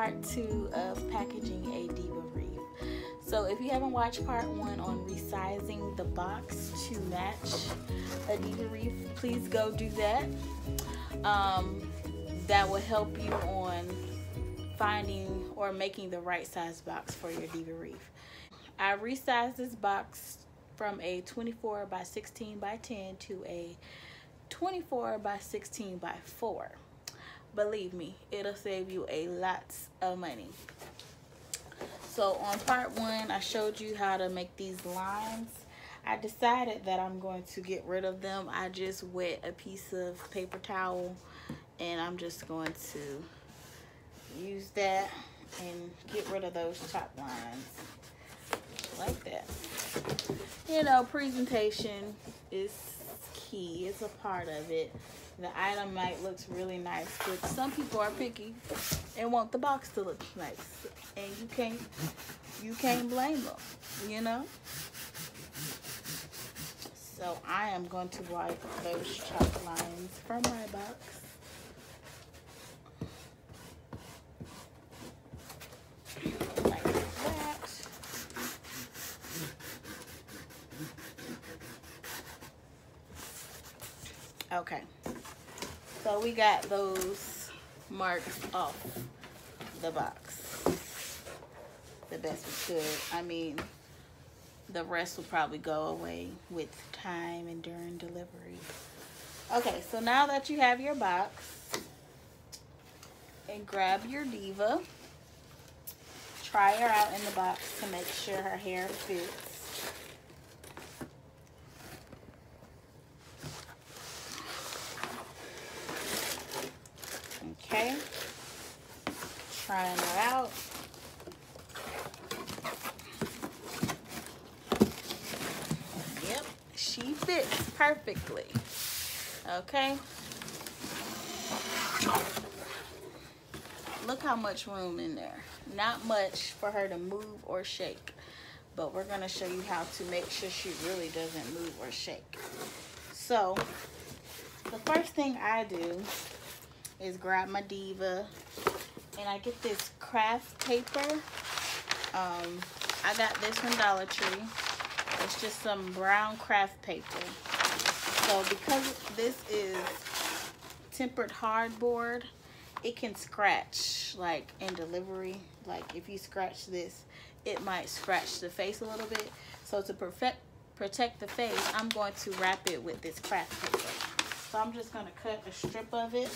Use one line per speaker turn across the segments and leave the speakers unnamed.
part 2 of packaging a Diva wreath. So if you haven't watched part 1 on resizing the box to match a Diva wreath, please go do that. That will help you on finding or making the right size box for your Diva wreath. I resized this box from a 24 by 16 by 10 to a 24 by 16 by 4. Believe me, it'll save you a lot of money. So on part 1, I showed you how to make these lines. I decided that I'm going to get rid of them. I just wet a piece of paper towel and I'm just going to use that and get rid of those top lines like that. You know, presentation is key. It's a part of it. The item might look really nice, but some people are picky and want the box to look nice, and you can't blame them, you know. So I am going to wipe those chalk lines from my box. Like that. Okay. So we got those marks off the box the best we could. I mean, the rest will probably go away with time and during delivery. Okay, so now that you have your box, and grab your Diva, try her out in the box to make sure her hair fits. Okay, trying her out. Yep, she fits perfectly. Okay, look how much room in there. Not much for her to move or shake, but we're gonna show you how to make sure she really doesn't move or shake. So the first thing I do is grab my Diva and I get this craft paper. I got this from Dollar Tree. It's just some brown craft paper. So because this is tempered hardboard, it can scratch like in delivery. Like if you scratch this, it might scratch the face a little bit. So to protect the face, I'm going to wrap it with this craft paper. So I'm just going to cut a strip of it.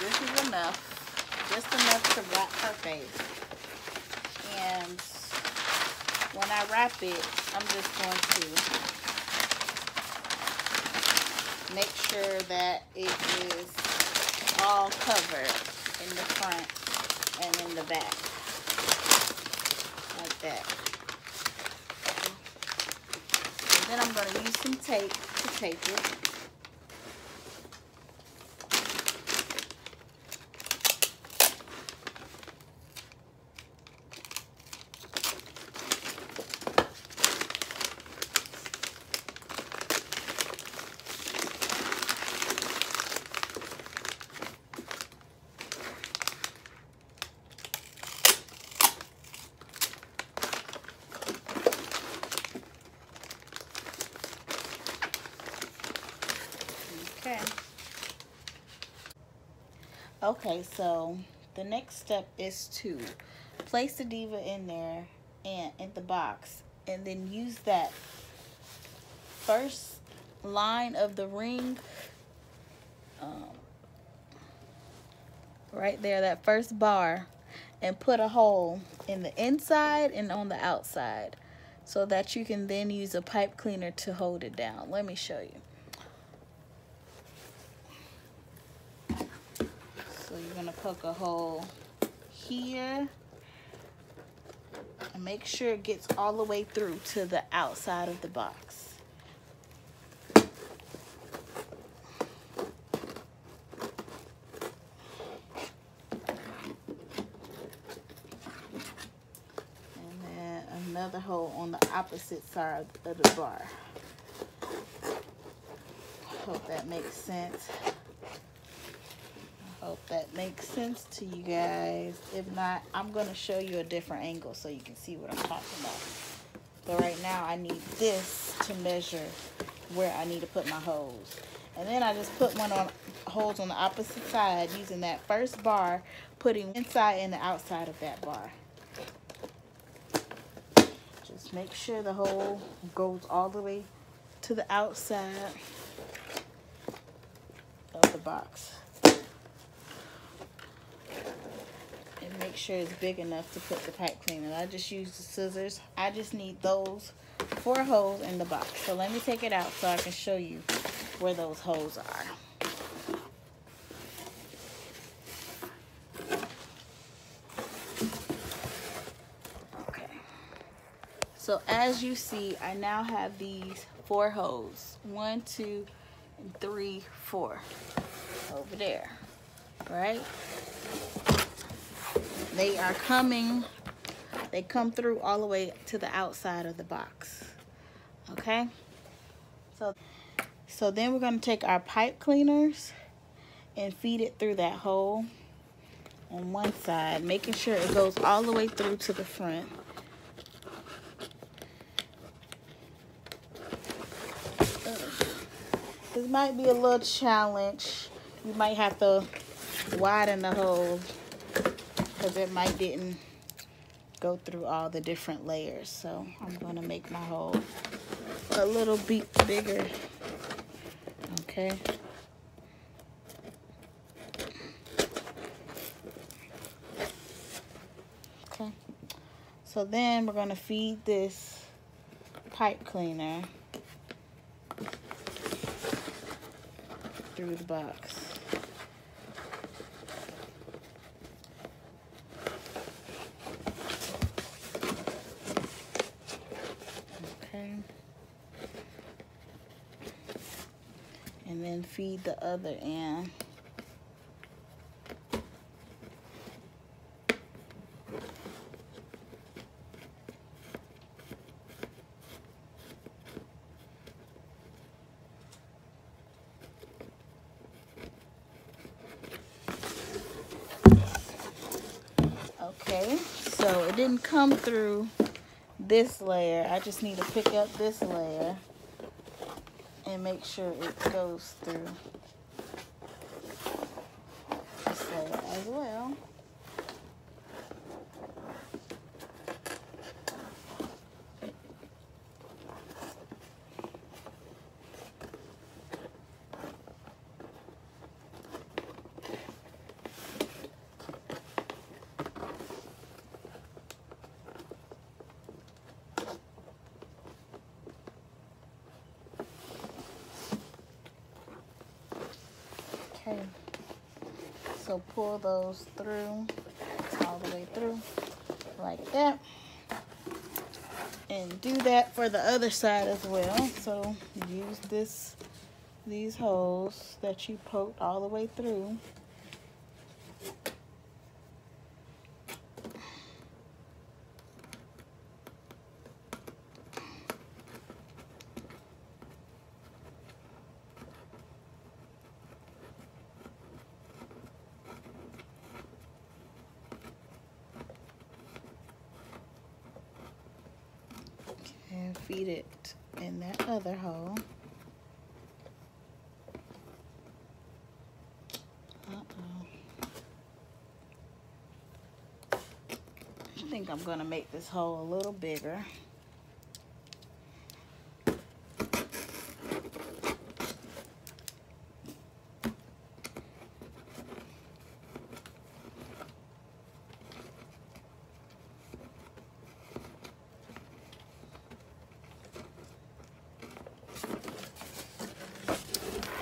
This is enough, just enough to wrap her face. And when I wrap it, I'm just going to make sure that it is all covered in the front and in the back, like that. And then I'm going to use some tape to tape it. Okay, so the next step is to place the Diva in there and in the box, and then use that first line of the ring right there, that first bar, and put a hole in the inside and on the outside so that you can then use a pipe cleaner to hold it down. Let me show you. So you're gonna poke a hole here and make sure it gets all the way through to the outside of the box. And then another hole on the opposite side of the bar. Hope that makes sense. Hope that makes sense to you guys. If not, I'm going to show you a different angle so you can see what I'm talking about. But right now I need this to measure where I need to put my holes. And then I just put one on holes on the opposite side using that first bar, putting inside and the outside of that bar. Just make sure the hole goes all the way to the outside of the box. And make sure it's big enough to put the pipe cleaner. I just use the scissors. I just need those 4 holes in the box. So let me take it out so I can show you where those holes are. Okay. So as you see, I now have these 4 holes. 1, 2, and 3, 4 over there, right? They are coming, they come through all the way to the outside of the box, okay? So then we're gonna take our pipe cleaners and feed it through that hole on one side, making sure it goes all the way through to the front. This might be a little challenge. You might have to widen the hole because it didn't go through all the different layers. So I'm gonna make my hole a little bit bigger. Okay. Okay. So then we're gonna feed this pipe cleaner through the box. Okay. And then feed the other end. Okay, so it didn't come through this layer. I just need to pick up this layer and make sure it goes through this layer as well. Okay, so pull those through, all the way through, like that. And do that for the other side as well. So use these holes that you poked all the way through. And feed it in that other hole. I think I'm gonna make this hole a little bigger.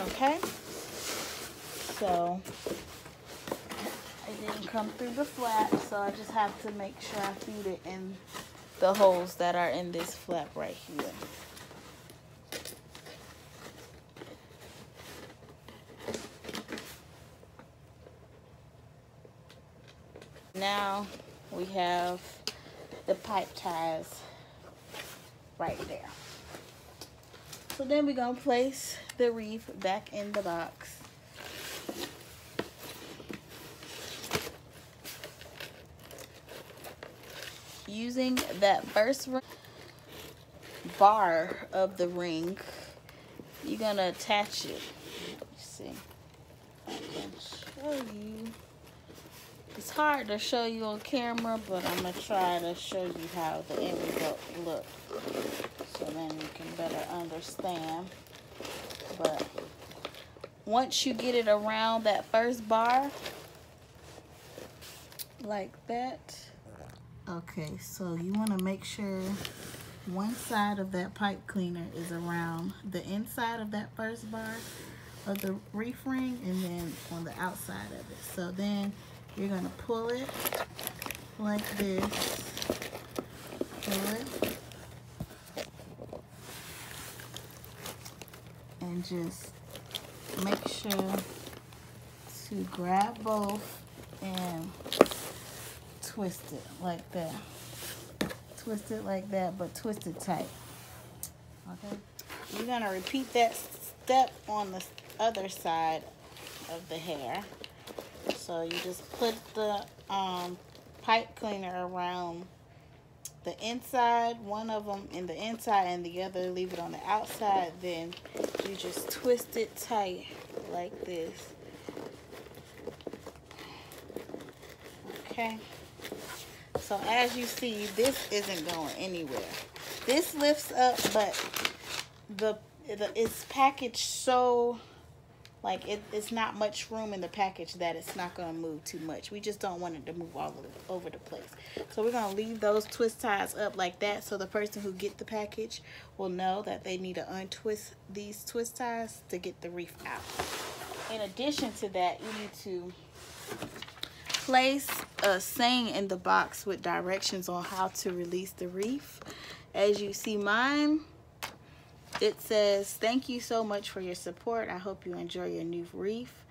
Okay, so it didn't come through the flap, so I just have to make sure I feed it in the holes that are in this flap right here. Now we have the pipe ties right there. So then we're gonna place the wreath back in the box. Using that first bar of the ring, you're gonna attach it. Let's see. I can show you. It's hard to show you on camera, but I'm gonna try to show you how the end result looks, so then you can better understand. But once you get it around that first bar, like that. Okay, so you want to make sure one side of that pipe cleaner is around the inside of that first bar of the wreath ring, and then on the outside of it. So then you're going to pull it like this. Pull it. And just make sure to grab both and twist it like that. Twist it like that, but twist it tight. Okay? You're going to repeat that step on the other side of the hair. So you just put the pipe cleaner around the inside, one of them in the inside and the other leave it on the outside. Then you just twist it tight like this. Okay? So as you see, this isn't going anywhere. This lifts up, but it's packaged so, like, it's not much room in the package that it's not going to move too much. We just don't want it to move all over the place. So we're going to leave those twist ties up like that, so the person who get the package will know that they need to untwist these twist ties to get the wreath out. In addition to that, you need to place a saying in the box with directions on how to release the wreath. As you see mine, it says, "Thank you so much for your support. I hope you enjoy your new wreath.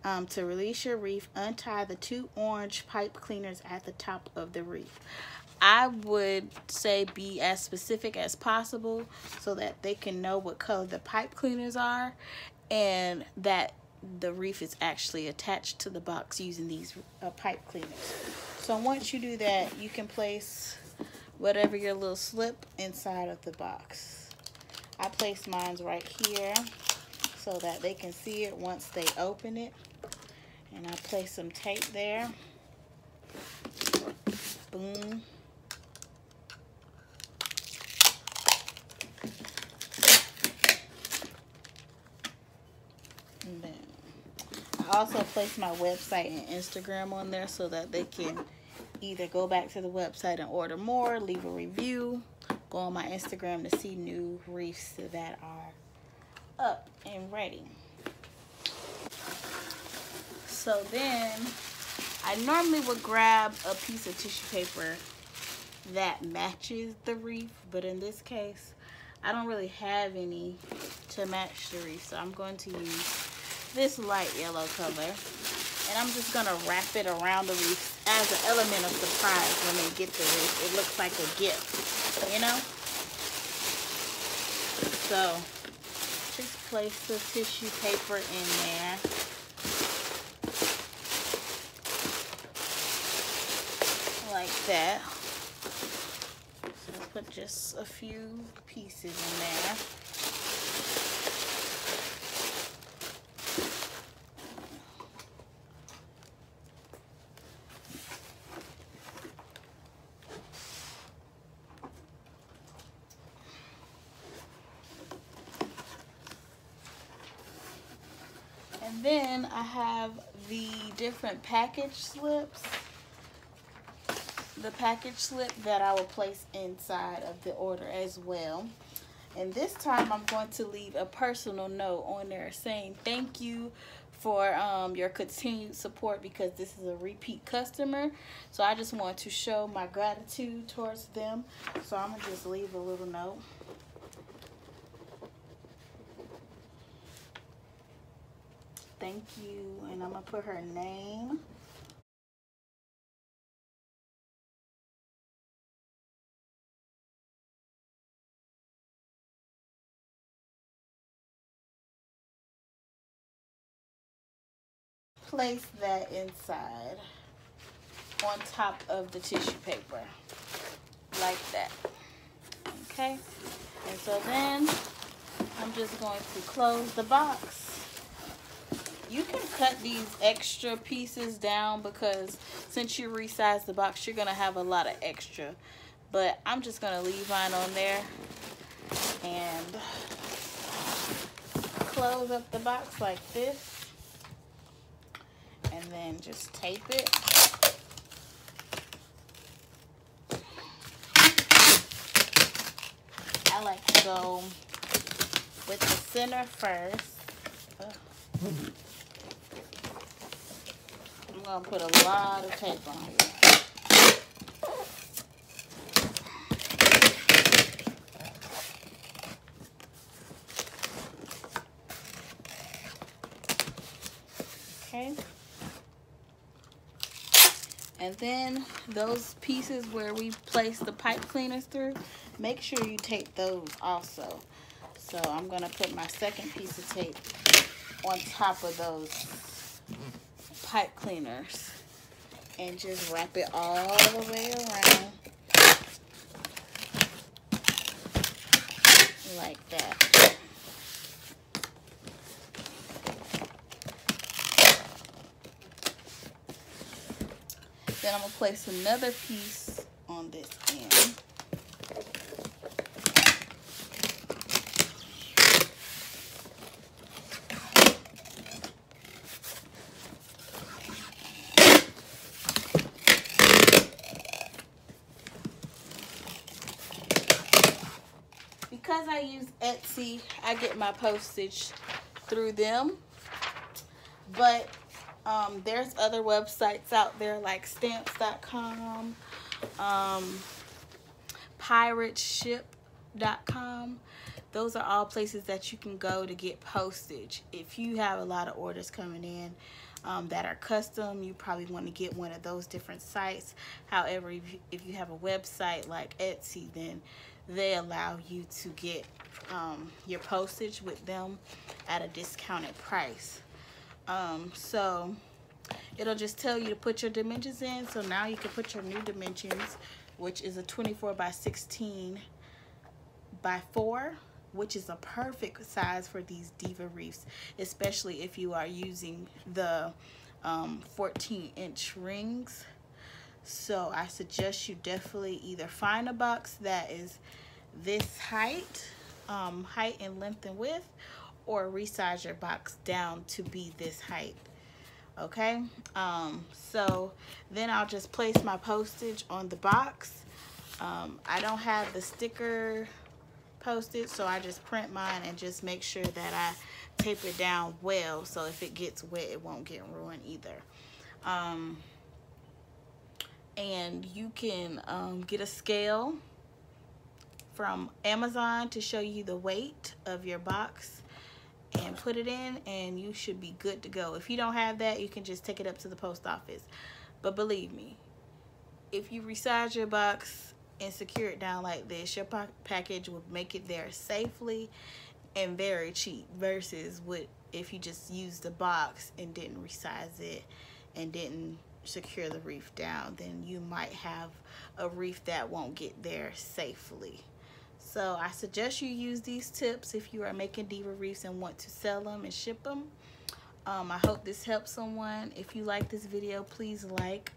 To release your wreath, untie the 2 orange pipe cleaners at the top of the wreath." I would say be as specific as possible so that they can know what color the pipe cleaners are and that the wreath is actually attached to the box using these pipe cleaners. So once you do that, you can place whatever your little slip inside of the box. I place mine right here so that they can see it once they open it. And I place some tape there. Boom. And then I also place my website and Instagram on there so that they can either go back to the website and order more, leave a review, go on my Instagram to see new wreaths that are up and ready. So then I normally would grab a piece of tissue paper that matches the wreath, but in this case I don't really have any to match the wreath, so I'm going to use this light yellow color, and I'm just going to wrap it around the wreath as an element of surprise. When they get the wreath, it looks like a gift, you know? So just place the tissue paper in there. Like that. So put just a few pieces in there. And then I have the different package slips. The package slip that I will place inside of the order as well. And this time I'm going to leave a personal note on there saying thank you for your continued support, because this is a repeat customer. So I just want to show my gratitude towards them. So I'm gonna just leave a little note. Thank you, and I'm gonna put her name. place that inside on top of the tissue paper like that. Okay, and so then I'm just going to close the box. You can cut these extra pieces down because since you resize the box, you're gonna have a lot of extra, but I'm just gonna leave mine on there and close up the box like this, and then just tape it. I like to go with the center first. I'm gonna put a lot of tape on here. Okay. And then those pieces where we place the pipe cleaners through, make sure you tape those also. So I'm gonna put my second piece of tape on top of those pipe cleaners and just wrap it all the way around like that. Then I'm gonna place another piece on this end. Because I use Etsy, I get my postage through them, but there's other websites out there like stamps.com, pirateship.com. Those are all places that you can go to get postage. If you have a lot of orders coming in that are custom, you probably want to get one of those different sites. However, if you have a website like Etsy, then they allow you to get your postage with them at a discounted price. So it'll just tell you to put your dimensions in. So now you can put your new dimensions, which is a 24 by 16 by 4, which is a perfect size for these Diva wreaths, especially if you are using the 14-inch rings. So I suggest you definitely either find a box that is this height, height and length and width, or resize your box down to be this height. Okay, so then I'll just place my postage on the box. I don't have the sticker postage, so I just print mine and just make sure that I tape it down well, so if it gets wet it won't get ruined either. And you can get a scale from Amazon to show you the weight of your box and put it in, and you should be good to go. If you don't have that, you can just take it up to the post office. But believe me, if you resize your box and secure it down like this, your package will make it there safely and very cheap, versus what if you just used the box and didn't resize it and didn't secure the wreath down. Then you might have a wreath that won't get there safely. So I suggest you use these tips if you are making Diva wreaths and want to sell them and ship them. I hope this helps someone. If you like this video, please like,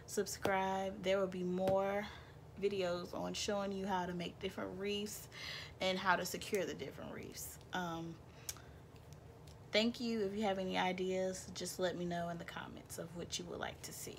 subscribe. There will be more videos on showing you how to make different wreaths and how to secure the different wreaths. Thank you. If you have any ideas, just let me know in the comments of what you would like to see.